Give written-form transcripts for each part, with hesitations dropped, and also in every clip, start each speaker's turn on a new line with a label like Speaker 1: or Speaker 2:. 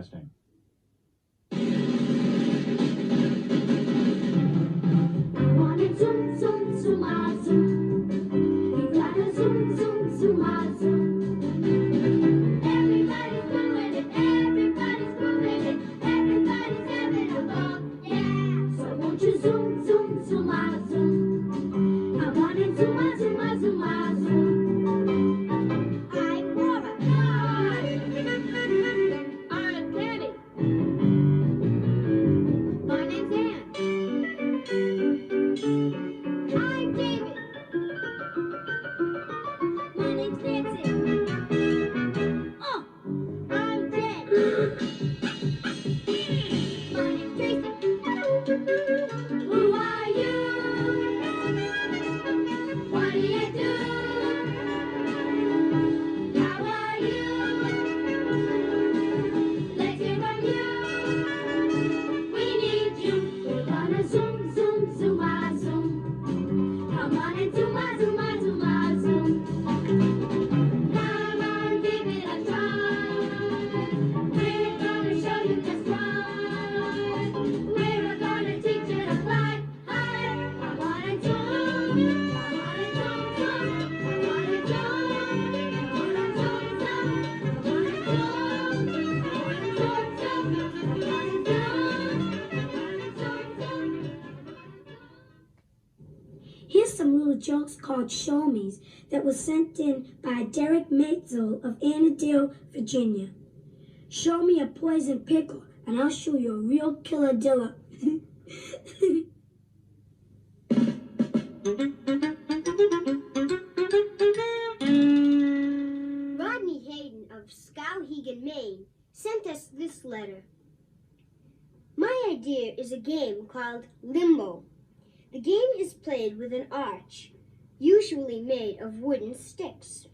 Speaker 1: Testing.
Speaker 2: Wanna zoom, zoom, zoom, ah, zoom. You gotta zoom, zoom, zoom, ah, zoom. Everybody's doing it, everybody's moving it, everybody's having a ball, yeah. So won't you zoom, zoom, zoom, ah, zoom. I wanna zoom, ah, zoom, ah, zoom, ah, zoom. I'm Laura. Hi. I'm Penny. My name's Anne. I'm David. My name's Nancy. Oh, I'm Jen. My name's Tracy. Who are you? What do you do? How are you? Let's hear from you. We need you. We're gonna zoom, zoom, zoom, ah, zoom. Come on and zoom, ah, zoom, ah, zoom, ah, zoom. Come on, give it a try. We're gonna show you just right. We're gonna teach you to fly high. I wanna zoom, I wanna zoom, zoom. I wanna zoom, I wanna zoom, zoom. I wanna zoom, I wanna zoom, zoom. I wanna zoom, I wanna zoom, zoom. Here's some little jokes called Show Me's that was sent in by Derek Matzel of Annandale, Virginia. Show me a poison pickle, and I'll show you a real killadilla. Rodney Hayden of Skowhegan, Maine, sent us this letter. My idea is a game called Limbo. The game is played with an arch, usually made of wooden sticks.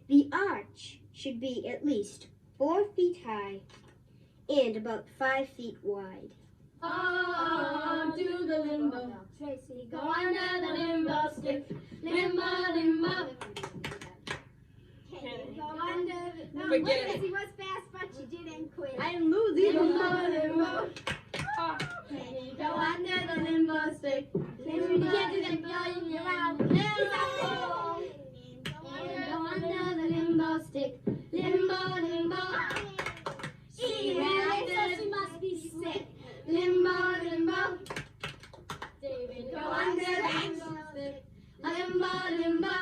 Speaker 2: The arch should be at least 4 feet high and about 5 feet wide.
Speaker 3: Oh, do the limbo.
Speaker 2: Tracy,
Speaker 3: Go under the limbo stick. Limbo, limbo.
Speaker 2: Go under the... No,
Speaker 3: Forget it.
Speaker 2: Tracy was fast, but she didn't quit.
Speaker 3: I am losing. Limbo, limbo. Go under the limbo stick. Limbo, you can't do that blowing around. Limbo. Go under the limbo stick. Limbo, limbo.
Speaker 2: She ran, so she must be sick.
Speaker 3: Limbo, limbo. David, go under the limbo stick. Limbo, limbo.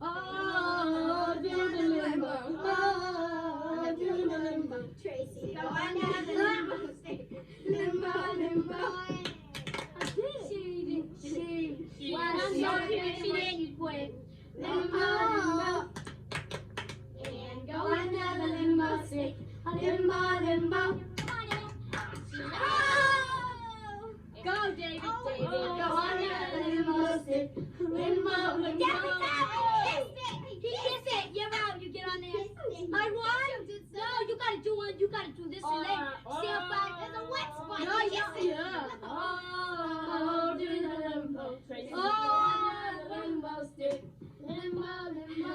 Speaker 3: Oh, do the limbo. Oh, do the limbo.
Speaker 2: Tracy, go under the limbo stick.
Speaker 3: Limbo, limbo.
Speaker 2: She
Speaker 3: Well,
Speaker 2: was
Speaker 3: she
Speaker 2: so
Speaker 3: didn't quit. Limbo, limbo. And go under the limbo stick. Limbo, limbo. Go, David, David. Go under the limbo stick. Limbo, limbo.
Speaker 2: He kissed it. You're out. You get on there.
Speaker 3: I won.
Speaker 2: No, you gotta do one. You gotta do this and then see how far. There's a wet spot.
Speaker 3: No, yeah. Oh, do the limbo. Oh, the limbo stick. Limbo, limbo.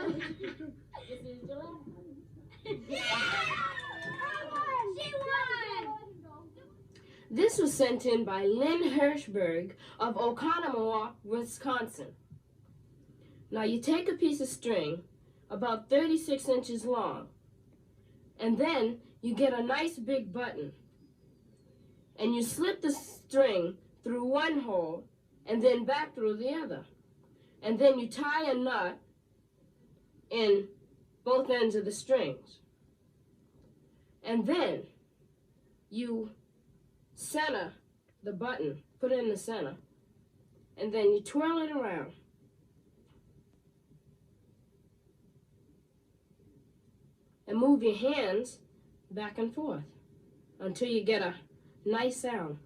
Speaker 3: This is your last one.
Speaker 2: She won.
Speaker 4: This was sent in by Lynn Hirschberg of Oconomowoc, Wisconsin. Now you take a piece of string about 36 inches long, and then you get a nice big button, and you slip the string through one hole and then back through the other, and then you tie a knot in both ends of the strings, and then you center the button, put it in the center, and then you twirl it around. And move your hands back and forth until you get a nice sound.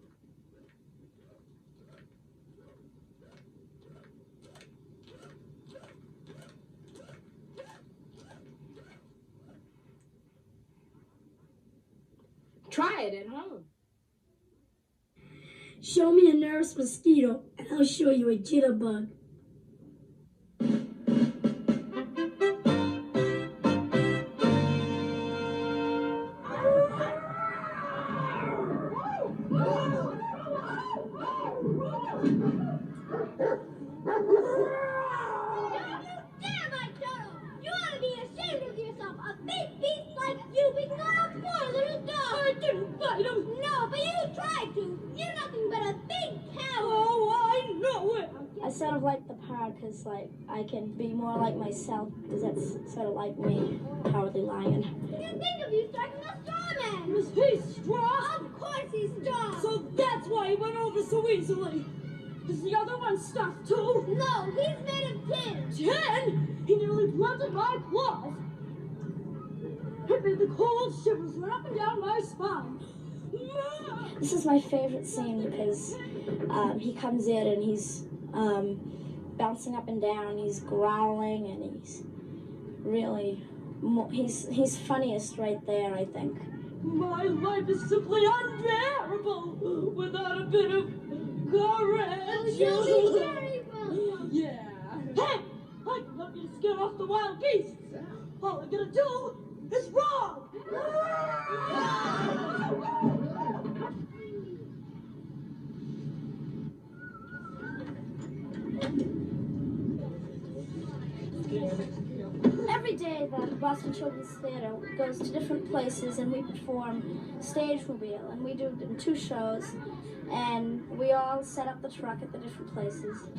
Speaker 4: Try it at home.
Speaker 2: Show me a nurse mosquito, and I'll show you a jitterbug.
Speaker 3: sort of like the part because, like, I can be more like myself because that's sort of like me, Cowardly Lion.
Speaker 2: What do you think of you striking the straw man?
Speaker 1: Was he strong?
Speaker 2: Of course he's strong.
Speaker 1: So that's why he went over so easily. Is the other one stuffed too?
Speaker 2: No, he's made of tin.
Speaker 1: Tin? He nearly blunted my claws. It made the cold shivers run up and down my spine.
Speaker 3: This is my favorite scene because he comes in and he's bouncing up and down, he's growling, and he's really, he's funniest right there, I think.
Speaker 1: My life is simply unbearable without a bit of courage.
Speaker 2: You'll be very fun.
Speaker 1: Yeah. Hey, I can help you to scare off the wild beasts. All I gotta do is wrong.
Speaker 3: Every day the Boston Children's Theatre goes to different places and we perform stage reveal, and we do it in 2 shows, and we all set up the truck at the different places.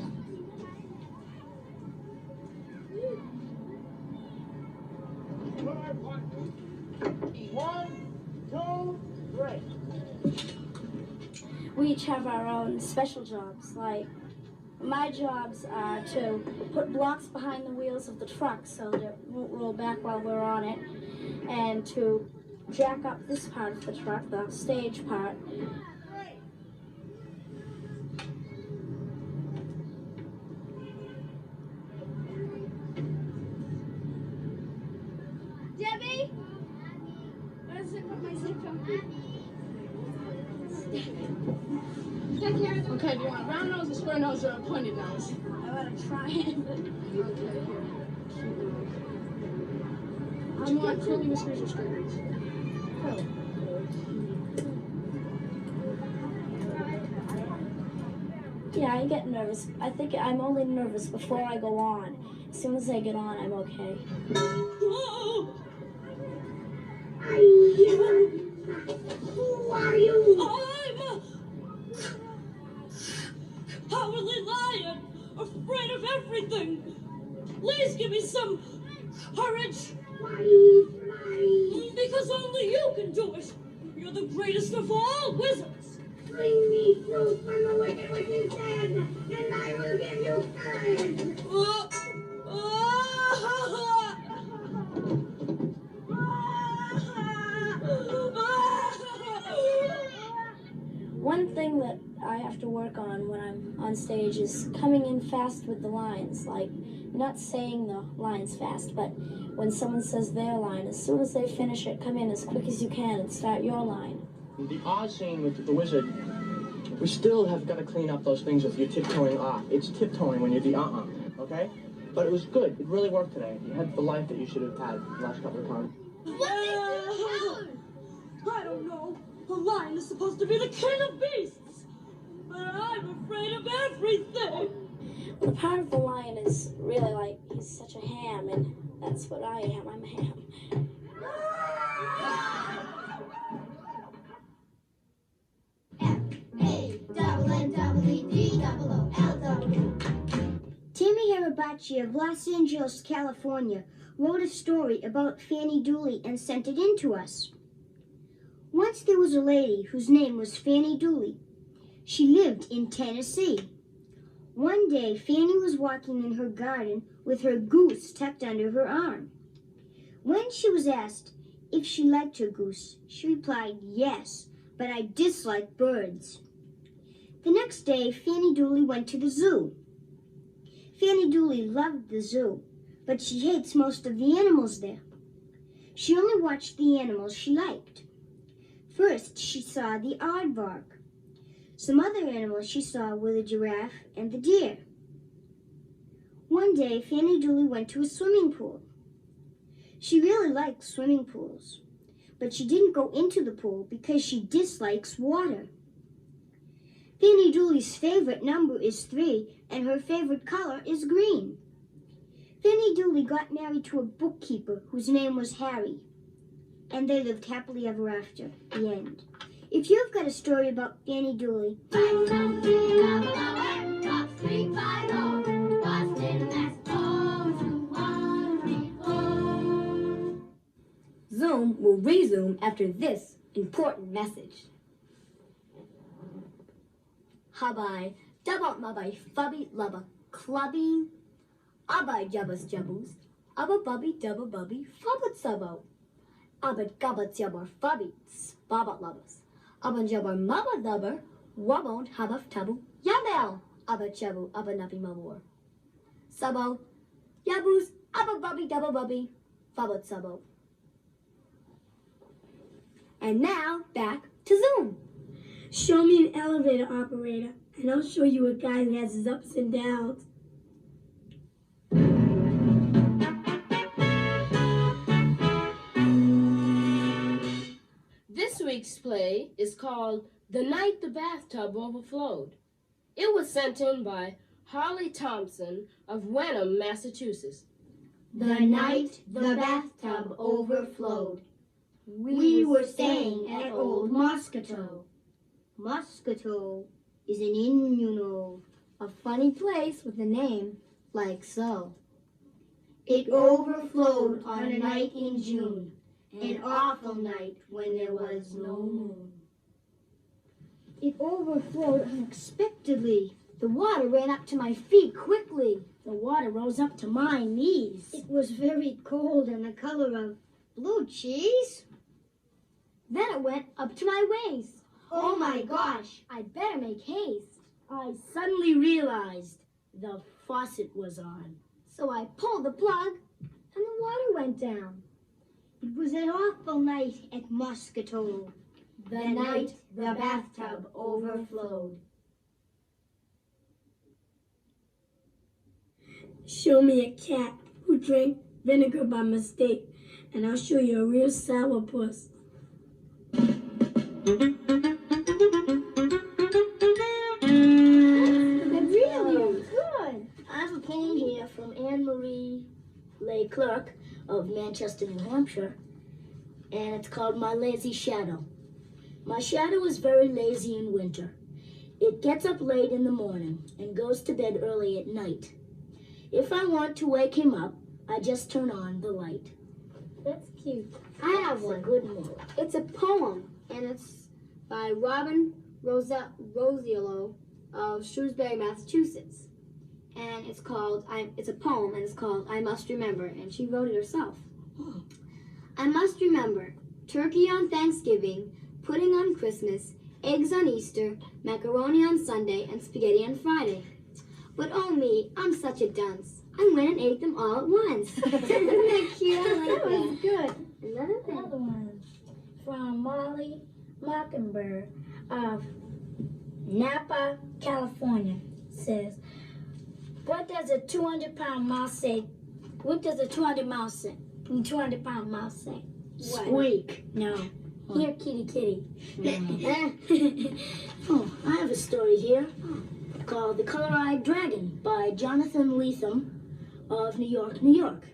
Speaker 5: One, two, three.
Speaker 3: We each have our own special jobs. Like, my jobs are to put blocks behind the wheels of the truck so that it won't roll back while we're on it, and to jack up this part of the truck, the stage part.
Speaker 2: Debbie? Where's my zip
Speaker 1: Okay, do you want a round nose, a square nose, or a pointed nose?
Speaker 3: I want to try it.
Speaker 1: Okay, here. Do you want curly whiskers or straight ones?
Speaker 3: Yeah, I get nervous. I think I'm only nervous before I go on. As soon as I get on, I'm okay.
Speaker 1: Whoa!
Speaker 2: Who are you?
Speaker 1: I'm a cowardly lion, afraid of everything. Please give me some courage. Because only you can do it. You're the greatest of all wizards.
Speaker 2: Bring me fruit from the wicked witch's den, and I will give you courage.
Speaker 3: One thing that I have to work on when I'm on stage is coming in fast with the lines. Like, not saying the lines fast, but when someone says their line, as soon as they finish it, come in as quick as you can and start your line.
Speaker 5: The Oz scene with the wizard, we still have got to clean up those things of you tiptoeing off. It's tiptoeing when you do okay? But it was good. It really worked today. You had the life that you should have had the last couple of times.
Speaker 1: I don't know. A lion is supposed to be the king of beasts, but I'm afraid of everything.
Speaker 3: The part of the lion is really like, he's such a ham, and that's what I am. I'm a ham.
Speaker 6: Tammy Harabachi of Los Angeles, California, wrote a story about Fanny Dooley and sent it in to us. Once there was a lady whose name was Fanny Dooley. She lived in Tennessee. One day, Fanny was walking in her garden with her goose tucked under her arm. When she was asked if she liked her goose, she replied, "Yes, but I dislike birds." The next day, Fanny Dooley went to the zoo. Fanny Dooley loved the zoo, but she hates most of the animals there. She only watched the animals she liked. First, she saw the aardvark. Some other animals she saw were the giraffe and the deer. One day, Fanny Dooley went to a swimming pool. She really likes swimming pools, but she didn't go into the pool because she dislikes water. Fanny Dooley's favorite number is 3, and her favorite color is green. Fanny Dooley got married to a bookkeeper whose name was Harry, and they lived happily ever after. The end. If you've got a story about Fanny Dooley,
Speaker 2: 5, 7, 3, 5, 3, 5, 0.
Speaker 3: will resume after this important message. Habai, double mabai, fubby, lubba, clubbing, abai jubbas jubbos, abba bubby, double bubby, fubbut subbo, abba gubbat jubber, fubby, spabbat lubbas, abba jubber, mubba lubber, wubbon, habaf tabu, yamel, abba chubbu, abba nubby mubor, subbo, yabus, abba bubby, double bubby, fubbut subbo. And now, back to Zoom.
Speaker 1: Show me an elevator operator, and I'll show you a guy who has his ups and downs.
Speaker 4: This week's play is called The Night the Bathtub Overflowed. It was sent in by Harley Thompson of Wenham, Massachusetts.
Speaker 6: The night the bathtub overflowed. We were staying at Old Mosquito. Mosquito is an inn, you know.
Speaker 3: A funny place with a name like so.
Speaker 6: It overflowed on a night in June, an awful night when there was no moon. It overflowed unexpectedly.
Speaker 3: The water ran up to my feet quickly.
Speaker 1: The water rose up to my knees.
Speaker 6: It was very cold and the color of blue cheese.
Speaker 3: Then it went up to my waist.
Speaker 6: Oh my gosh!
Speaker 3: I'd better make haste.
Speaker 1: I suddenly realized the faucet was on.
Speaker 3: So I pulled the plug and the water went down.
Speaker 6: It was an awful night at Mosquito.
Speaker 3: The night the bathtub overflowed.
Speaker 1: Show me a cat who drank vinegar by mistake, and I'll show you a real sourpuss.
Speaker 3: Really good. I have a poem here from Anne-Marie Leclerc of Manchester, New Hampshire, and it's called My Lazy Shadow. My shadow is very lazy in winter. It gets up late in the morning and goes to bed early at night. If I want to wake him up, I just turn on the light.
Speaker 1: That's cute.
Speaker 3: I have one. Good one. It's a poem, and it's by Robin Rosiello of Shrewsbury, Massachusetts. And it's called, it's a poem, and it's called I Must Remember, and she wrote it herself. I must remember, turkey on Thanksgiving, pudding on Christmas, eggs on Easter, macaroni on Sunday, and spaghetti on Friday. But oh me, I'm such a dunce. I went and ate them all at once. Isn't that cute? I like that. That was good.
Speaker 1: Another one from Molly Mockingbird of Napa, California says, what does a 200-pound mouse say? What does a 200-pound mouse say?
Speaker 4: Squeak.
Speaker 1: No. Here, kitty, kitty.
Speaker 4: Oh, I have a story here called The Color-Eyed Dragon by Jonathan Lethem of New York, New York.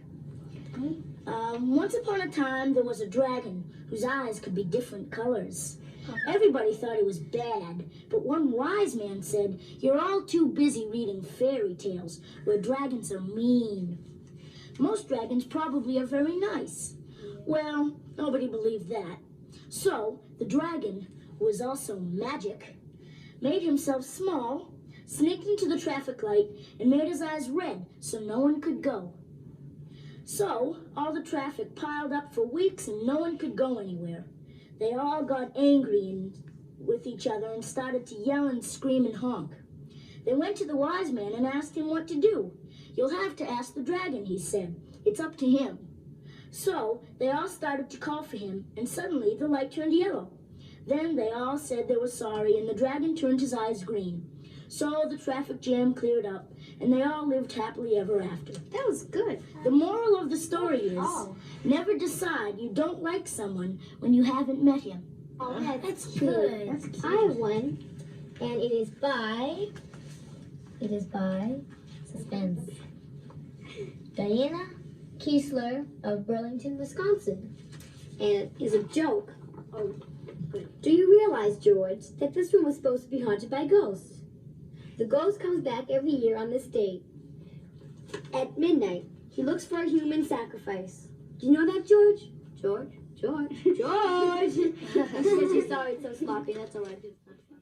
Speaker 4: Once upon a time, there was a dragon whose eyes could be different colors. Everybody thought it was bad, but one wise man said, "You're all too busy reading fairy tales where dragons are mean. Most dragons probably are very nice." Well, nobody believed that. So, the dragon, who was also magic, made himself small, sneaked into the traffic light, and made his eyes red so no one could go. So, all the traffic piled up for weeks and no one could go anywhere. They all got angry with each other and started to yell and scream and honk. They went to the wise man and asked him what to do. "You'll have to ask the dragon," he said. "It's up to him." So they all started to call for him, and suddenly the light turned yellow. Then they all said they were sorry, and the dragon turned his eyes green. So the traffic jam cleared up, and they all lived happily ever after.
Speaker 3: That was good.
Speaker 4: The moral of the story is, never decide you don't like someone when you haven't met him.
Speaker 3: Oh, that's
Speaker 1: good.
Speaker 3: That's cute. I have one, and it is by suspense. Diana Kiesler of Burlington, Wisconsin. And it is a joke. Oh, do you realize, George, that this room was supposed to be haunted by ghosts? The ghost comes back every year on this date. At midnight, he looks for a human sacrifice. Do you know that, George? George? George. I'm so sorry, it's so sloppy. That's all right. It's not fun.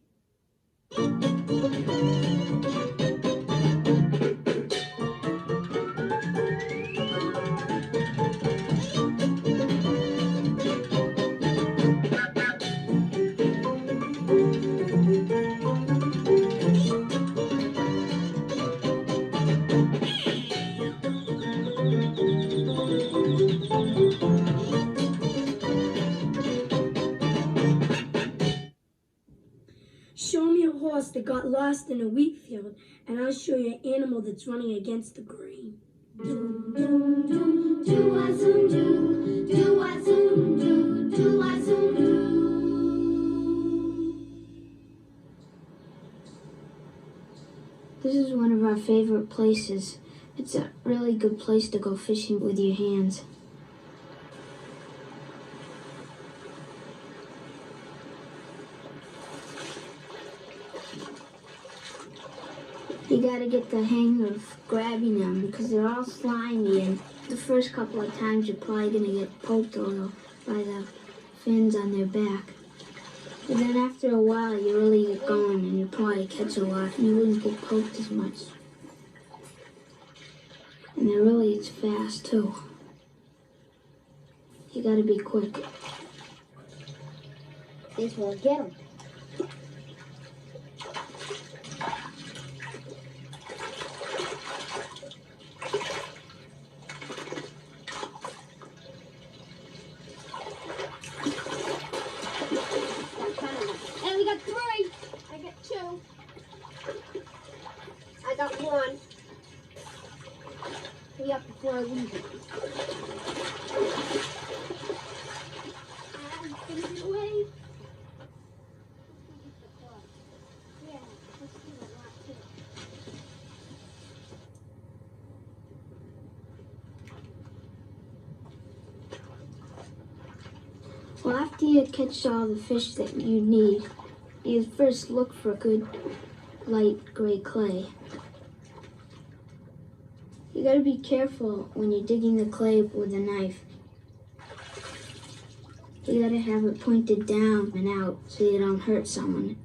Speaker 1: Show me a horse that got lost in a wheat field, and I'll show you an animal that's running against the grain.
Speaker 2: Doom, doom, doom, do-a-zoom, do, do-a-zoom, do, do-a-zoom, do.
Speaker 6: This is one of our favorite places. It's a really good place to go fishing with your hands. You gotta get the hang of grabbing them because they're all slimy, and the first couple of times you're probably gonna get poked a little by the fins on their back. But then after a while you really get going and you probably catch a lot and you wouldn't get poked as much. And they're really fast too. You gotta be quick.
Speaker 3: This will get him. And we got 3. I got 2. I got 1. We got before I leave. Get it away. Yeah, let's do that lot too.
Speaker 6: Well, after you catch all the fish that you need, you first look for good light gray clay. You gotta be careful when you're digging the clay with a knife. You gotta have it pointed down and out so you don't hurt someone.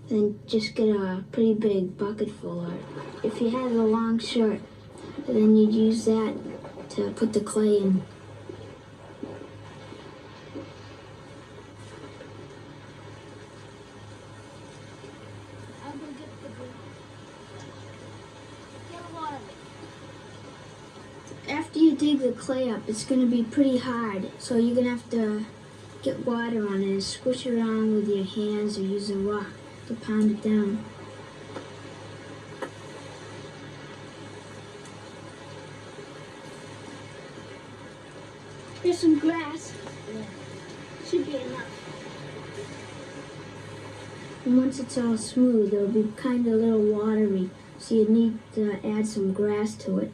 Speaker 6: Then just get a pretty big bucket full, or if you had a long shirt, then you'd use that to put the clay in.
Speaker 3: I'm gonna get the blue. Get a lot of it.
Speaker 6: After you dig the clay up, it's going to be pretty hard, so you're going to have to get water on it and squish it around with your hands or use a rock to pound it down. There's some grass. Should be enough. And once it's all smooth, it'll be kind of a little watery, so you need to add some grass to it.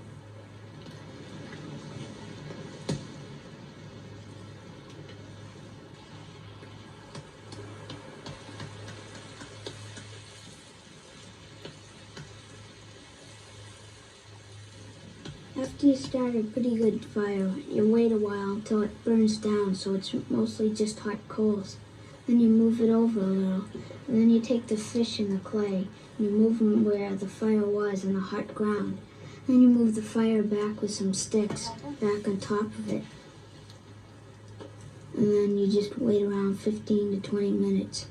Speaker 6: After you start a pretty good fire, you wait a while until it burns down so it's mostly just hot coals. Then you move it over a little, and then you take the fish in the clay and you move them where the fire was in the hot ground. Then you move the fire back with some sticks back on top of it. And then you just wait around 15 to 20 minutes.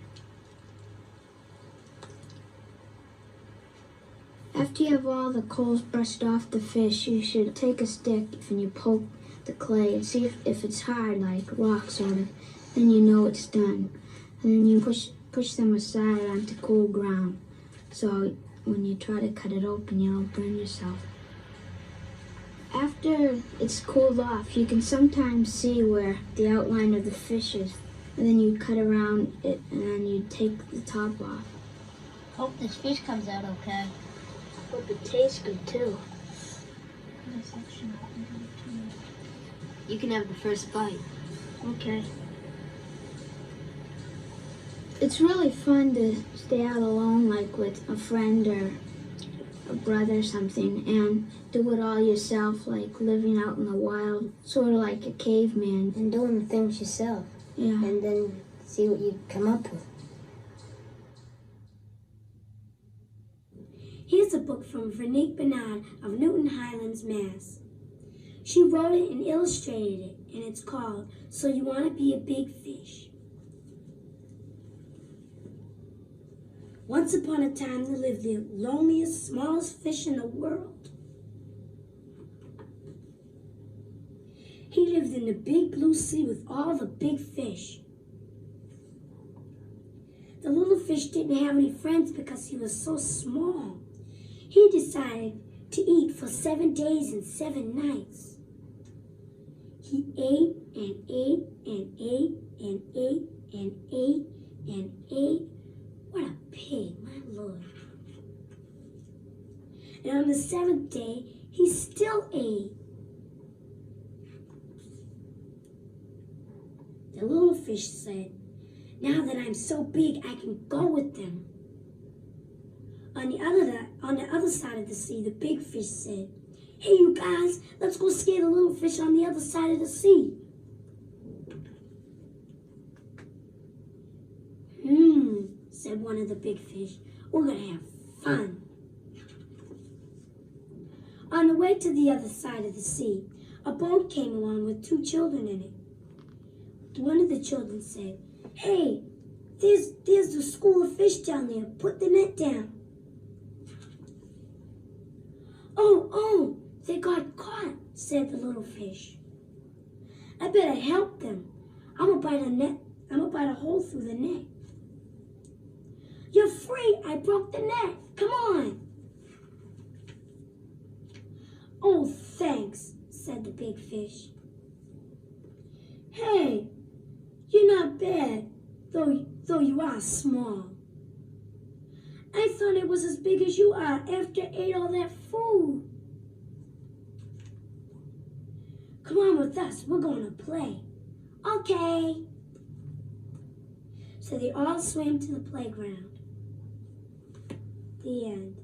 Speaker 6: After you have all the coals brushed off the fish, you should take a stick and you poke the clay and see if it's hard, like rock sort of. Then you know it's done. And then you push them aside onto cool ground. So when you try to cut it open, you don't burn yourself. After it's cooled off, you can sometimes see where the outline of the fish is. And then you cut around it and then you take the top off.
Speaker 3: Hope this fish comes out okay.
Speaker 6: Hope it tastes good too.
Speaker 3: You can have the first bite.
Speaker 6: Okay. It's really fun to stay out alone, like with a friend or
Speaker 3: a brother or something and do it all yourself, like living out in the wild, sort of like a caveman.
Speaker 6: And doing things yourself.
Speaker 3: Yeah.
Speaker 6: And then see what you come up with.
Speaker 1: Here's a book from Veronique Bernard of Newton Highlands, Mass. She wrote it and illustrated it, and it's called So You Want to Be a Big Fish. Once upon a time, there lived the loneliest, smallest fish in the world. He lived in the big blue sea with all the big fish. The little fish didn't have any friends because he was so small. He decided to eat for 7 days and 7 nights. He ate and ate and ate and ate and ate and ate. What a pig, my Lord. And on the 7th day, he still ate. The little fish said, now that I'm so big, I can go with them. On the other side of the sea, the big fish said, hey, you guys, let's go scare the little fish on the other side of the sea. Said one of the big fish. We're going to have fun. On the way to the other side of the sea, a boat came along with 2 children in it. One of the children said, hey, there's the school of fish down there. Put the net down. Oh, they got caught, said the little fish. I better help them. I'm gonna bite a hole through the net. You're free. I broke the net. Come on. Oh, thanks, said the big fish. Hey, you're not bad, though you are small. I thought it was as big as you are after I ate all that food. Come on with us. We're going to play. Okay. So they all swam to the playground. The end.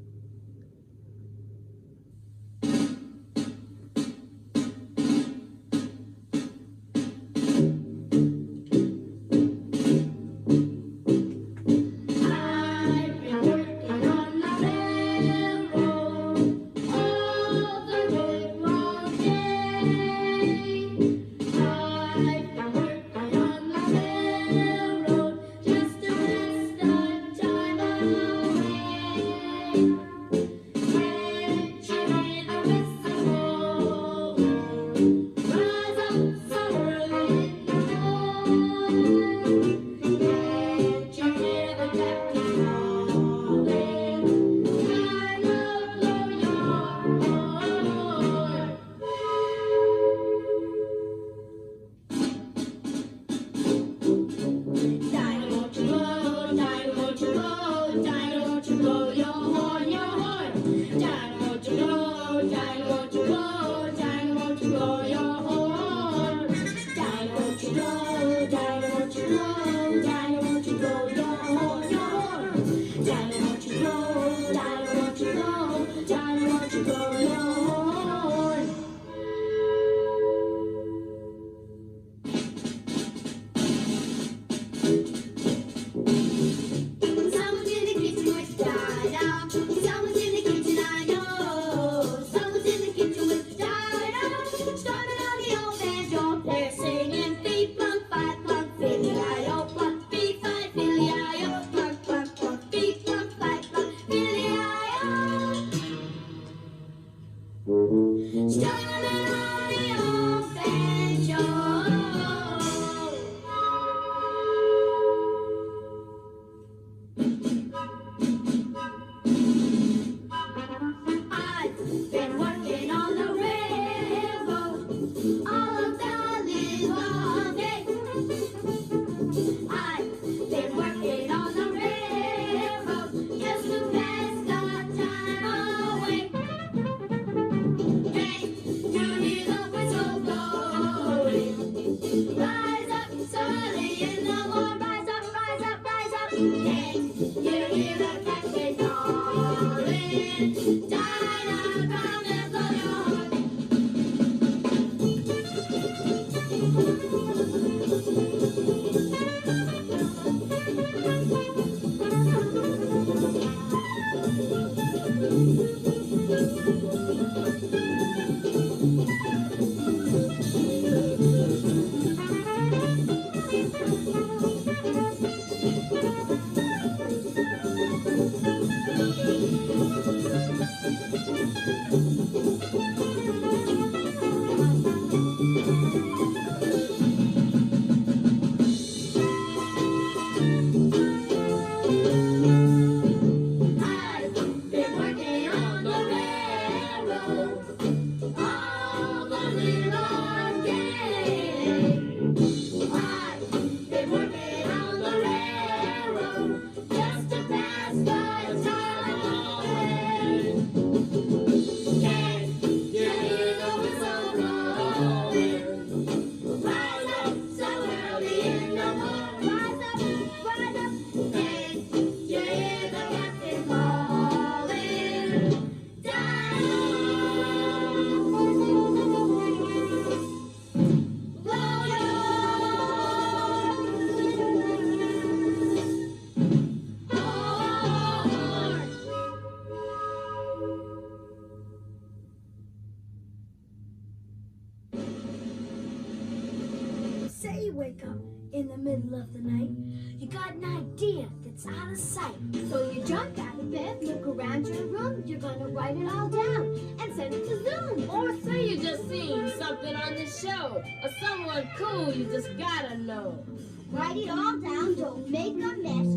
Speaker 2: You hear the captain calling.
Speaker 1: right? You got an idea that's out of sight.
Speaker 3: So you jump out of bed, look around your room, you're gonna write it all down and send it to Zoom.
Speaker 4: Or say you just seen something on the show, or someone cool you just gotta know.
Speaker 3: Write it all down, don't make a mess,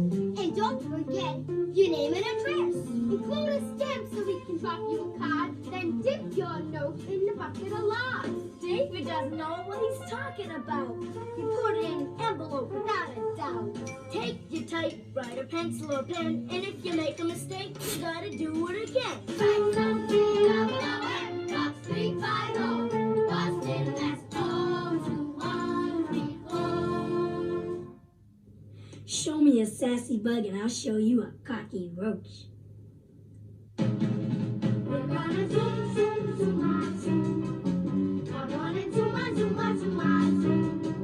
Speaker 3: and don't forget your name and address. Include a stamp so we can drop you a card, then dip your note in the bucket of lard.
Speaker 1: David doesn't know what he's talking about.
Speaker 3: You put it in an envelope without a doubt.
Speaker 1: Take your typewriter, pencil, or pen, and if you make a mistake, you gotta do it again.
Speaker 2: Write something up below and Box 350, Boston, Mass. 02134.
Speaker 1: Show me a sassy bug and I'll show you a cocky roach.
Speaker 2: We're gonna zoom, zoom, zoom, ah, zoom. I'm gonna zoom, ah, zoom, ah, zoom, ah, zoom.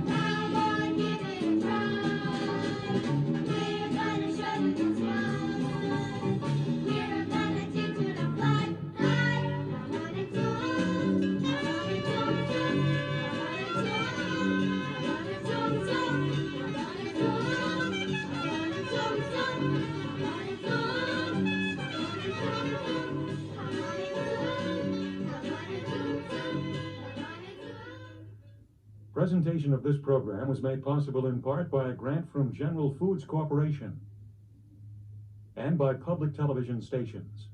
Speaker 2: Come on, give it a try. We're gonna show you this one. We're gonna teach you to fly high. I'm gonna zoom, I'm gonna zoom, zoom. I'm gonna zoom, I'm gonna zoom, zoom. I'm gonna zoom, I'm gonna zoom, zoom. I'm gonna zoom.
Speaker 7: Presentation of this program was made possible in part by a grant from General Foods Corporation and by public television stations.